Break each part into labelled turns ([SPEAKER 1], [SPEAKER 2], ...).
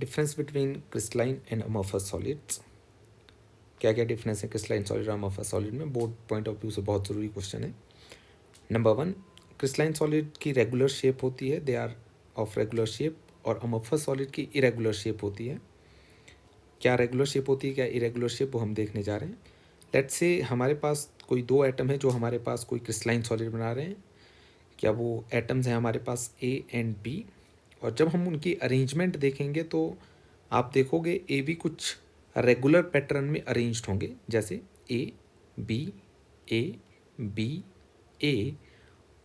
[SPEAKER 1] Difference between crystalline and amorphous solids. क्या क्या difference है क्रिस्टलाइन सॉलिड और अमorphous सॉलिड में, बोर्ड पॉइंट ऑफ व्यू से बहुत ज़रूरी क्वेश्चन है। नंबर 1, क्रिस्टलाइन सॉलिड की रेगुलर शेप होती है, they are of regular shape, और अमorphous सॉलिड की इरेगुलर शेप होती है। क्या रेगुलर शेप होती है, क्या इरेगुलर शेप, वो हम देखने जा रहे हैं। लेट्स से हमारे पास कोई दो एटम है जो हमारे पास कोई क्रिस्टलाइन सॉलिड बना रहे हैं। क्या वो एटम्स हैं हमारे पास ए एंड बी, और जब हम उनकी अरेंजमेंट देखेंगे तो आप देखोगे ए बी कुछ रेगुलर पैटर्न में अरेंज्ड होंगे, जैसे ए बी ए बी ए,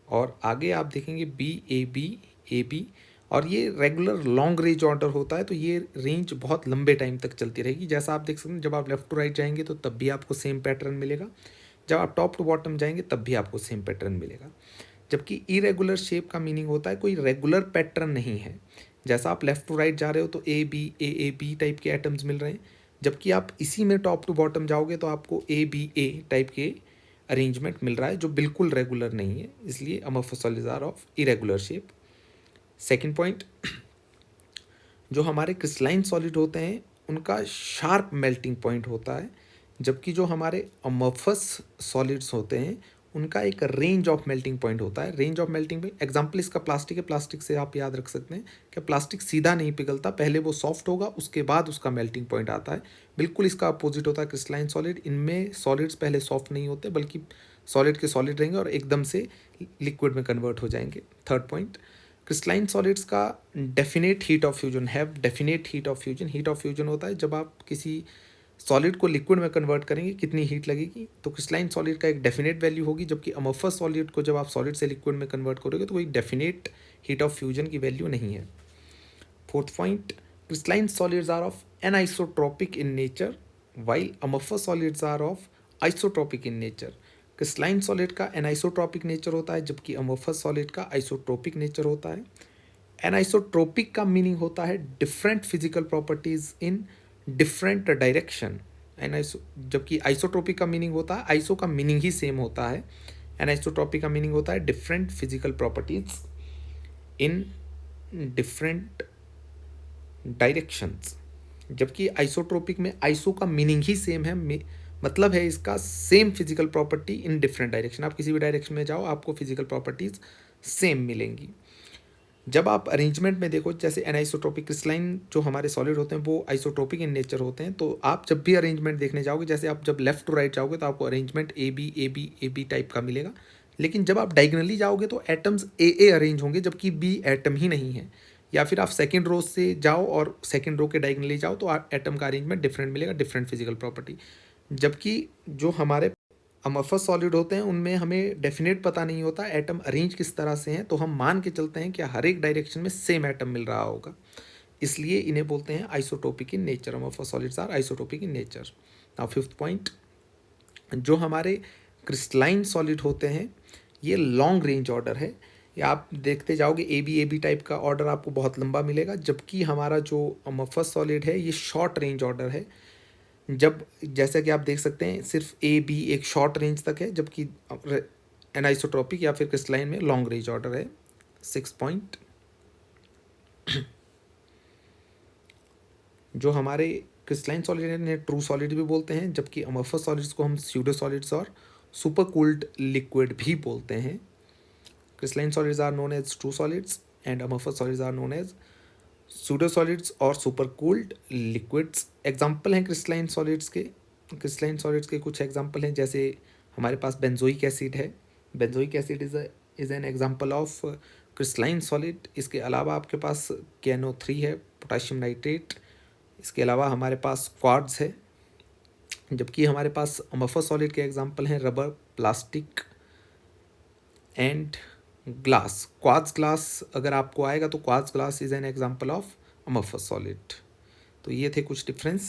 [SPEAKER 1] और आगे आप देखेंगे बी ए बी, और ये रेगुलर लॉन्ग रेंज ऑर्डर होता है, तो ये रेंज बहुत लंबे टाइम तक चलती रहेगी। जैसा आप देख सकते हैं, जब आप लेफ्ट टू राइट जाएंगे तो तब भी आपको सेम पैटर्न मिलेगा, जब आप टॉप टू बॉटम जाएंगे तब भी आपको सेम पैटर्न मिलेगा। जबकि इरेगुलर शेप का मीनिंग होता है कोई रेगुलर पैटर्न नहीं है। जैसा आप लेफ्ट टू राइट जा रहे हो तो ए बी टाइप के एटम्स मिल रहे हैं, जबकि आप इसी में टॉप टू बॉटम जाओगे तो आपको ए टाइप के अरेंजमेंट मिल रहा है जो बिल्कुल रेगुलर नहीं है, इसलिए अमorphous solids are of irregular shape. Second point, जो हमारे क्रिस्टलाइन सॉलिड होते हैं उनका शार्प मेल्टिंग पॉइंट होता है, जबकि जो हमारे अमorphous सॉलिड्स होते हैं उनका एक रेंज ऑफ मेल्टिंग पॉइंट होता है। Range of melting point example इसका प्लास्टिक है, प्लास्टिक से आप याद रख सकते हैं कि प्लास्टिक सीधा नहीं पिघलता, पहले वो सॉफ्ट होगा उसके बाद उसका मेल्टिंग पॉइंट आता है। बिल्कुल इसका अपोजिट होता है क्रिस्टलाइन सॉलिड, इनमें सॉलिड्स पहले सॉफ्ट नहीं होते बल्कि सॉलिड के सॉलिड रहेंगे और एकदम से लिक्विड में कन्वर्ट हो जाएंगे। थर्ड पॉइंट, क्रिस्टलाइन सॉलिड्स का डेफिनेट हीट ऑफ फ्यूजन है। Definite heat of fusion, heat of fusion होता है जब आप किसी सॉलिड को लिक्विड में कन्वर्ट करेंगे कितनी हीट लगेगी, तो क्रिस्टलाइन सॉलिड का एक डेफिनेट वैल्यू होगी, जबकि अमorphous सॉलिड को जब आप सॉलिड से लिक्विड में कन्वर्ट करोगे तो कोई डेफिनेट हीट ऑफ फ्यूजन की वैल्यू नहीं है। Fourth point, crystalline solids are of anisotropic in nature while amorphous solids are of isotropic in nature. Crystalline solid का एनआइसोट्रोपिक नेचर होता है जबकि अमorphous सॉलिड का आइसोट्रोपिक नेचर होता है। एनआइसोट्रोपिक का मीनिंग होता है different physical properties in different direction. Aniso जबकि आइसोट्रोपिक का मीनिंग होता है, आइसो का मीनिंग ही सेम होता है, एनाइसोट्रोपिक का मीनिंग होता है different physical properties in different directions. जबकि आइसोट्रोपिक में आइसो का मीनिंग ही सेम है, मतलब है इसका same physical property in different direction. आप किसी भी डायरेक्शन में जाओ आपको फिजिकल प्रॉपर्टीज सेम मिलेंगी। जब आप अरेंजमेंट में देखो, जैसे एनाइसोट्रोपिक क्रिस्टलाइन जो हमारे सॉलिड होते हैं वो आइसोट्रोपिक इन नेचर होते हैं, तो आप जब भी अरेंजमेंट देखने जाओगे, जैसे आप जब लेफ्ट टू राइट जाओगे तो आपको अरेंजमेंट ए बी टाइप का मिलेगा, लेकिन जब आप डायगनली जाओगे तो एटम्स ए अरेंज होंगे जबकि बी एटम ही नहीं है। या फिर आप सेकेंड रो से जाओ और सेकेंड रो के डायगनली जाओ तो एटम का अरेंजमेंट डिफरेंट मिलेगा, डिफरेंट फिजिकल प्रॉपर्टी। जबकि जो हमारे अमorphous सॉलिड होते हैं उनमें हमें डेफिनेट पता नहीं होता एटम अरेंज किस तरह से हैं, तो हम मान के चलते हैं कि हर एक डायरेक्शन में सेम एटम मिल रहा होगा, इसलिए इन्हें बोलते हैं isotopic in nature. Amorphous solids are isotopic in nature. Now fifth point, जो हमारे क्रिस्टलाइन सॉलिड होते हैं ये लॉन्ग रेंज ऑर्डर है। या आप देखते जाओगे ए बी टाइप का ऑर्डर आपको बहुत लंबा मिलेगा, जबकि हमारा जो अमorphous सॉलिड है ये शॉर्ट रेंज ऑर्डर है। जब जैसा कि आप देख सकते हैं सिर्फ ए बी एक शॉर्ट रेंज तक है, जबकि एनाइसोट्रोपिक या फिर क्रिस्टलाइन में लॉन्ग रेंज ऑर्डर है। सिक्स पॉइंट, जो हमारे क्रिस्टलाइन सॉलिड इन्हें ट्रू सॉलिड भी बोलते हैं, जबकि अमorphous सॉलिड्स को हम स्यूडो सॉलिड्स और सुपर कूल्ड लिक्विड भी बोलते हैं। Crystalline solids are known as true solids and amorphous solids are known as pseudo solids और सुपर कूल्ड लिक्विड्स। एग्जाम्पल हैं क्रिस्टलाइन सॉलिड्स के, क्रिस्टलाइन सॉलिड्स के कुछ एग्जाम्पल हैं, जैसे हमारे पास बेंजोइक एसिड है। Benzoic acid is an example of crystalline solid. इसके अलावा आपके पास KNO3 है, पोटाशियम नाइट्रेट। इसके अलावा हमारे पास क्वार्ट्ज है, जबकि हमारे पास अमorphous सॉलिड के एग्जाम्पल हैं rubber, plastic and glass. Quartz glass अगर आपको आएगा तो quartz glass is an example of amorphous solid. तो ये थे कुछ डिफरेंस।